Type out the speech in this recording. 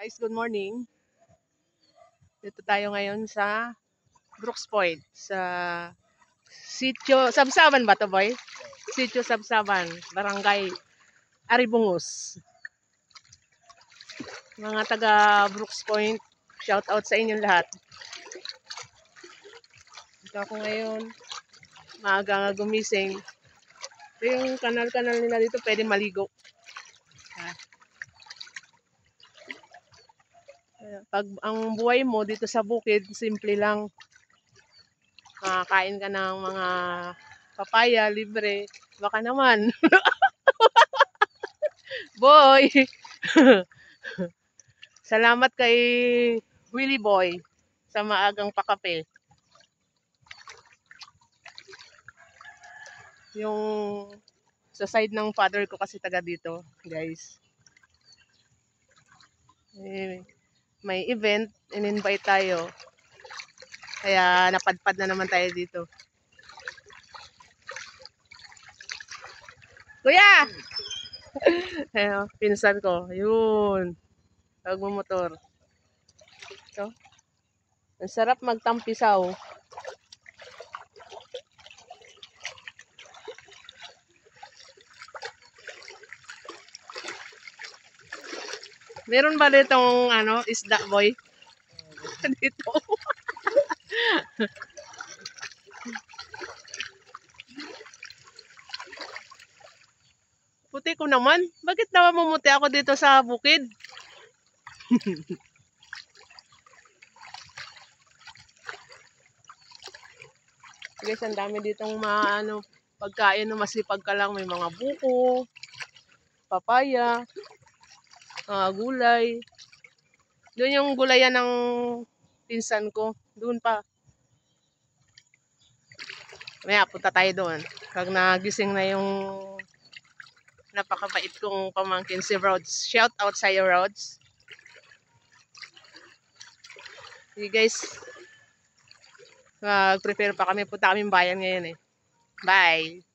Guys, good morning. Dito tayo ngayon sa Brooks Point, sa Sitio Sabsaban ba to, boy? Sitio Sabsaban, Barangay Aribungos. Mga taga Brooks Point, shout out sa inyong lahat. Dito ako ngayon, maaga nga gumising. Ito yung kanal-kanal nila dito, pwede maligo. Pag ang buhay mo dito sa bukid, simple lang. Makakain ka ng mga papaya, libre. Baka naman. Boy! Salamat kay Willie Boy sa maagang pakape. Yung sa side ng father ko kasi taga dito, guys. May event, in-invite tayo. Kaya napadpad na naman tayo dito. Kuya! Ayun, pinsan ko. Yun. Pagmumotor. So, ang sarap magtampisaw. Meron ba ditong isda, boy? Dito. Puti ko naman. Bakit naman mumuti ako dito sa bukid? Guys, ang dami ditong pagkain na masipag ka lang. May mga buko, papaya, mga gulay. Doon yung gulayan ng pinsan ko. Doon pa. Maya, punta tayo doon. Pag nagising na yung napakabait kong pamangkin si Rhodes. Shout out sa'yo, Rhodes. Okay, guys. Mag-prepare pa kami. Punta kaming bayan ngayon eh. Bye!